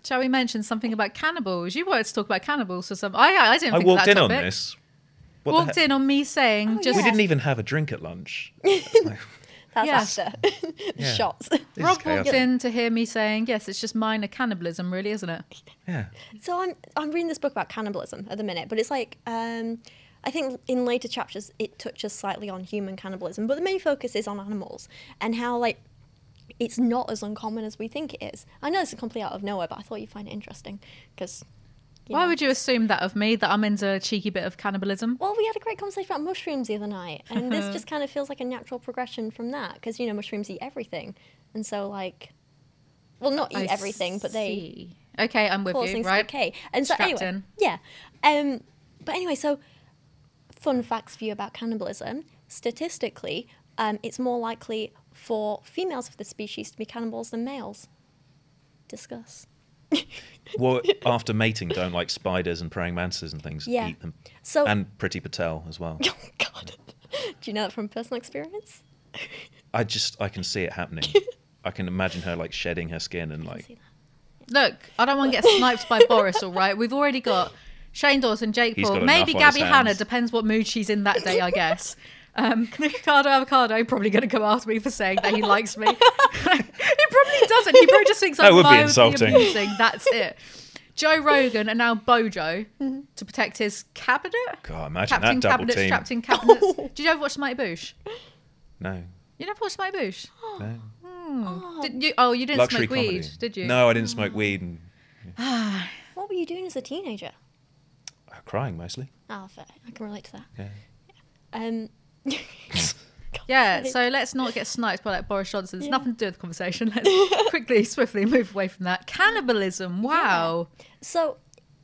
Shall we mention something about cannibals? You wanted to talk about cannibals or something. I didn't think walked of that in on topic. this. Walked in on me saying, yeah. We didn't even have a drink at lunch. That's Yes. after. Yeah. Shots. This is Rob walked chaotic. in to hear me saying, yes, it's just minor cannibalism, really, isn't it? Yeah. So I'm reading this book about cannibalism at the minute, but it's like I think in later chapters it touches slightly on human cannibalism, but the main focus is on animals and how like it's not as uncommon as we think it is. I know this is completely out of nowhere, but I thought you'd find it interesting because. Why would you assume that of me, that I'm into a cheeky bit of cannibalism? Well, we had a great conversation about mushrooms the other night, and this just kind of feels like a natural progression from that because you know mushrooms eat everything, and so like, well, not eat everything, but they. see. Okay, I'm with cause you, things to right? decay. And so Strapped anyway, in. yeah. But anyway, so fun facts for you about cannibalism. Statistically, it's more likely for females of the species to be cannibals than males. Discuss. Well, after mating, don't like spiders and praying mantises and things Yeah. eat them. So, And Priti Patel as well. oh God, do you know that from personal experience? I can see it happening. I can imagine her like shedding her skin and like. See that? Look, I don't want to get sniped by Boris, all right? We've already got Shane Dawson, Jake He's Paul, got maybe enough on his Gabby hands. Hanna, depends what mood she's in that day, I guess. Ricardo Avocado probably going to come after me for saying that he likes me. He probably doesn't. He probably just thinks That I'm would be mildly insulting. abusing. That's it. Joe Rogan and now Bojo to protect his cabinet. God, imagine Captain that double Cabinets, team. trapped in cabinets. Did you ever watch Mighty Boosh? No, You never watched Mighty Boosh? no. Didn't you? Oh, you didn't Luxury smoke comedy. weed, did you? No, I didn't smoke weed and What were you doing as a teenager? crying mostly. Oh, fair. I can relate to that. Yeah. Yeah, God's so sake. let's not get sniped by like Boris Johnson. It's Yeah. nothing to do with the conversation. Let's quickly, swiftly move away from that. Cannibalism, wow. So,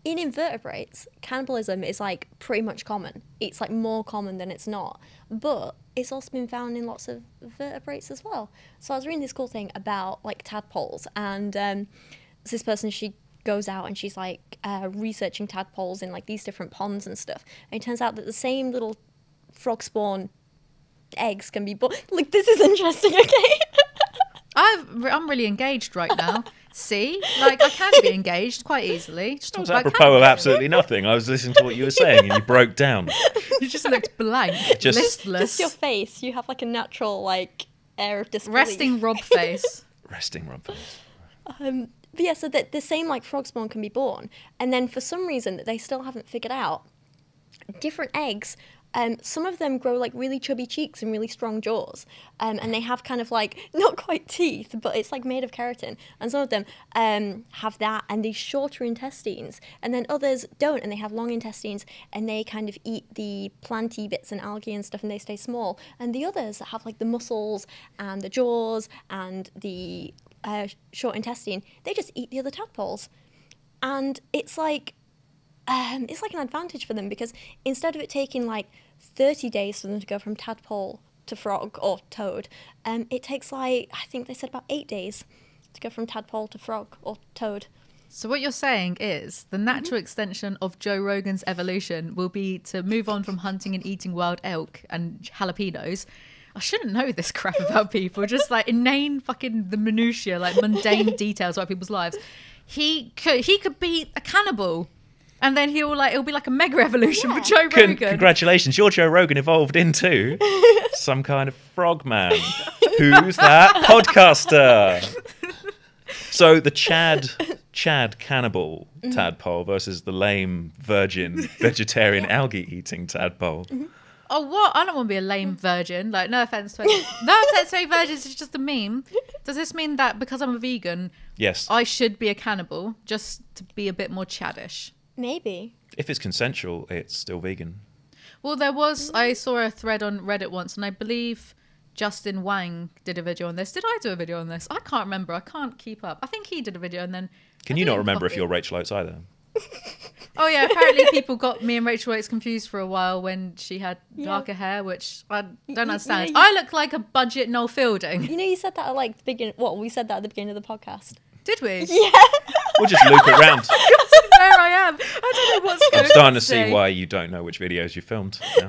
in invertebrates, cannibalism is like pretty much common. It's like more common than it's not. But it's also been found in lots of vertebrates as well. So I was reading this cool thing about like tadpoles, and this person, she goes out and she's like researching tadpoles in like these different ponds and stuff. And it turns out that the same little frog spawn eggs can be born. Like, this is interesting, okay? I'm really engaged right now. See? Like, I can be engaged quite easily. Just That talk was about apropos of cannibalism. absolutely nothing. I was listening to what you were saying and you broke down. You just looked blank, Just- listless, Just your face. You have like a natural like air of disbelief. resting Rob face. Resting Rob. But yeah, so that the same like frog spawn can be born, and then for some reason that they still haven't figured out, different eggs. Some of them grow like really chubby cheeks and really strong jaws, and they have kind of like not quite teeth, but it's like made of keratin. And some of them have that and these shorter intestines, and then others don't, and they have long intestines, and they kind of eat the planty bits and algae and stuff, and they stay small. And the others that have like the muscles and the jaws and the short intestine, they just eat the other tadpoles, and it's like an advantage for them because instead of it taking like 30 days for them to go from tadpole to frog or toad, it takes like, I think they said about 8 days to go from tadpole to frog or toad. So what you're saying is the natural extension of Joe Rogan's evolution will be to move on from hunting and eating wild elk and jalapenos. I shouldn't know this crap about people, just like inane fucking the minutiae, like mundane details about people's lives. He could be a cannibal. And then it'll be like a mega evolution for Joe Rogan. Congratulations, your Joe Rogan evolved into some kind of frog man. Who's that podcaster? So the Chad cannibal tadpole versus the lame virgin vegetarian algae eating tadpole. Oh, what? I don't want to be a lame virgin. Like, no offense to any virgins. It's just a meme. Does this mean that because I'm a vegan, Yes. I should be a cannibal just to be a bit more chaddish? Maybe. If it's consensual, it's still vegan. Well, I saw a thread on Reddit once, and I believe Justin Wang did a video on this. Did I do a video on this? I can't remember. I can't keep up. I think he did a video, and then... Can you not remember if you're Rachel Oates either? Oh, yeah. Apparently people got me and Rachel Oates confused for a while when she had darker hair, which I don't understand. I look like a budget Noel Fielding. You know, you said that at like the beginning. Well, we said that at the beginning of the podcast. Did we? Yeah. We'll just loop it round. Where I am. I don't know what's going on. I'm starting to see today. why you don't know which videos you filmed. now.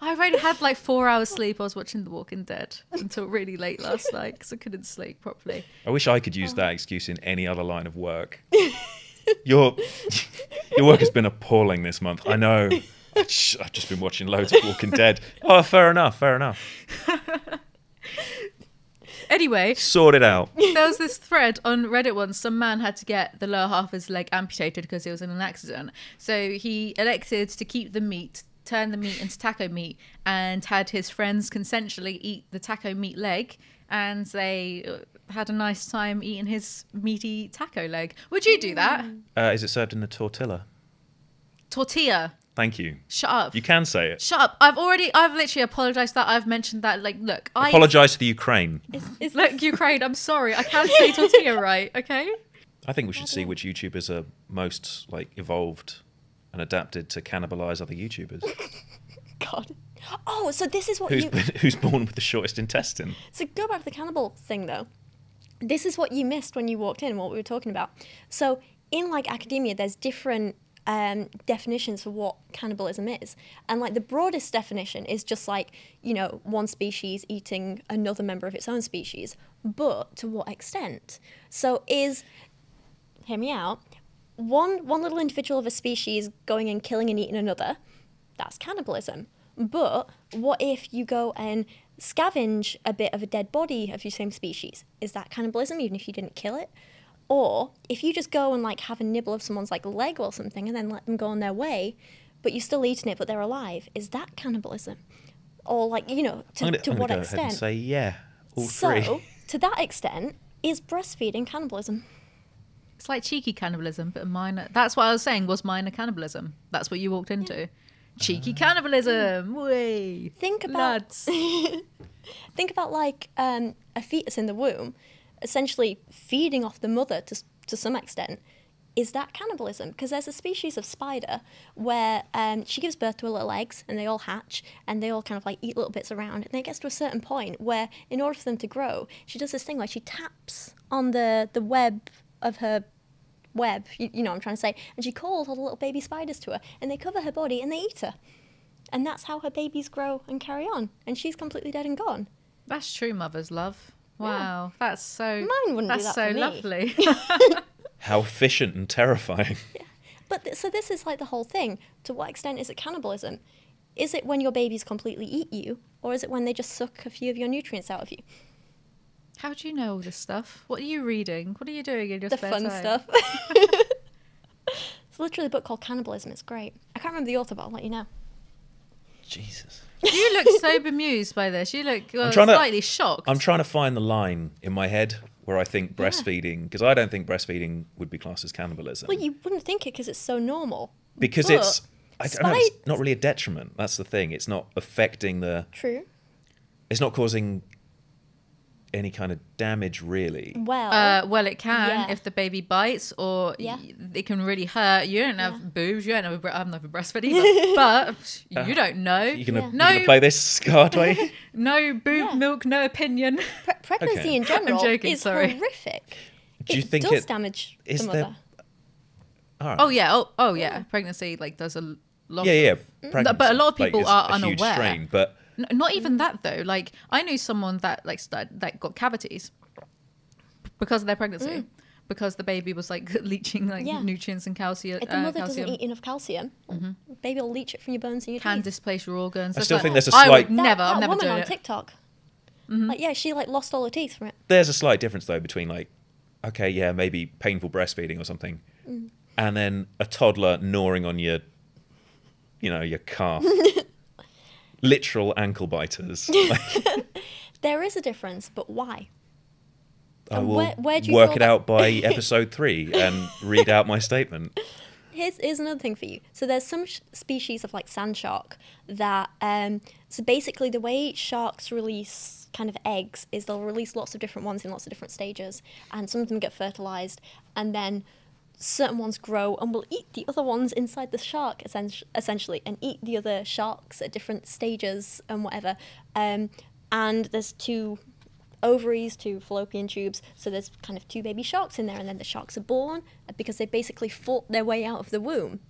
I've already had like 4 hours sleep. I was watching The Walking Dead until really late last night because I couldn't sleep properly. I wish I could use that excuse in any other line of work. Your work has been appalling this month. I know. I've just been watching loads of Walking Dead. Oh, fair enough. Anyway, Sort it out. there was this thread on Reddit once. Some man had to get the lower half of his leg amputated because he was in an accident. So he elected to keep the meat, turn the meat into taco meat, and had his friends consensually eat the taco meat leg. And they had a nice time eating his meaty taco leg. Would you do that? Is it served in the tortilla? Tortilla. Thank you. Shut up. You can say it. Shut up. I've literally apologised that. I've mentioned that. Like, look, Apologise to the Ukraine. Look, Ukraine, I'm sorry. I can't say tortilla right, okay? I think we should see which YouTubers are most evolved and adapted to cannibalise other YouTubers. God. Oh, so this is what Who's born with the shortest intestine? So go back to the cannibal thing, though. This is what you missed when you walked in, what we were talking about. So in, academia, there's different definitions for what cannibalism is. And, the broadest definition is just, one species eating another member of its own species. But to what extent? So hear me out, one little individual of a species going and killing and eating another, that's cannibalism. But what if you go and scavenge a bit of a dead body of your same species? Is that cannibalism, even if you didn't kill it? Or if you just go and have a nibble of someone's leg or something and then let them go on their way, but you're still eating it but they're alive, is that cannibalism? Or to what go extent? ahead and say yeah, all three. So to that extent, is breastfeeding cannibalism? It's like cheeky cannibalism, but minor. That's what I was saying was minor cannibalism. That's what you walked into. Yeah. Cheeky cannibalism. Way. Think about lads. Think about a fetus in the womb, essentially feeding off the mother to some extent. Is that cannibalism? Because there's a species of spider where she gives birth to her little eggs and they all hatch and they all kind of eat little bits around. And then it gets to a certain point where in order for them to grow, she does this thing where she taps on the web of her web, you know what I'm trying to say, and she calls all the little baby spiders to her and they cover her body and they eat her. And that's how her babies grow and carry on. And she's completely dead and gone. That's true, mother's love. Wow, yeah. That's so... Mine wouldn't do that so for me. Lovely. How efficient and terrifying. Yeah. But so this is the whole thing. To what extent is it cannibalism? Is it when your babies completely eat you, or is it when they just suck a few of your nutrients out of you? How do you know all this stuff? What are you reading? What are you doing in your spare time? The fun stuff. It's literally a book called Cannibalism. It's great. I can't remember the author, but I'll let you know. Jesus. You look so bemused by this. You look slightly shocked. I'm trying to find the line in my head where I think breastfeeding, because I don't think breastfeeding would be classed as cannibalism. Well, you wouldn't think it because it's so normal. Because I don't know, it's not really a detriment. That's the thing. It's not affecting the... True. It's not causing any kind of damage, really. Well, it can if the baby bites, or it can really hurt. You don't have boobs. You don't have I haven't have a breastfeed either, but you don't know. You're gonna play this card way? No boob milk, no opinion. Pregnancy in general is horrific. Do you think it does damage the mother? All right. Oh yeah. Pregnancy does a lot. Yeah. Pregnancy, but a lot of people are unaware. Huge strain, but. Not even that though. I knew someone that that got cavities because of their pregnancy, because the baby was leaching nutrients and calcium. If the mother doesn't eat enough calcium, baby will leach it from your bones and your teeth. Can displace your organs. I still think there's a slight. I'm never woman doing on it. TikTok. She lost all her teeth from it. There's a slight difference though between maybe painful breastfeeding or something, and then a toddler gnawing on your calf. Literal ankle biters. There is a difference, but why? I will work it out by episode 3 and read out my statement. Here's another thing for you. So there's some species of sand shark that so basically the way sharks release kind of eggs is they'll release lots of different ones in lots of different stages, and some of them get fertilized, and then certain ones grow and will eat the other ones inside the shark, essentially, and eat the other sharks at different stages and whatever. And there's 2 ovaries, 2 fallopian tubes, so there's kind of 2 baby sharks in there, and then the sharks are born because they basically fought their way out of the womb.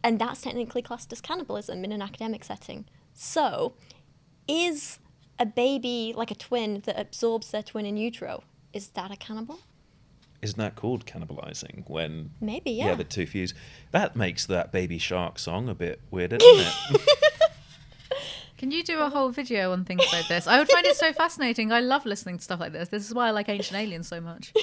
And that's technically classed as cannibalism in an academic setting. So, is a baby like a twin that absorbs their twin in utero? Is that a cannibal? Isn't that called cannibalizing when Maybe, yeah. the two fuse? That makes that Baby Shark song a bit weirder, doesn't it? Can you do a whole video on things like this? I would find it so fascinating. I love listening to stuff like this. This is why I like Ancient Aliens so much.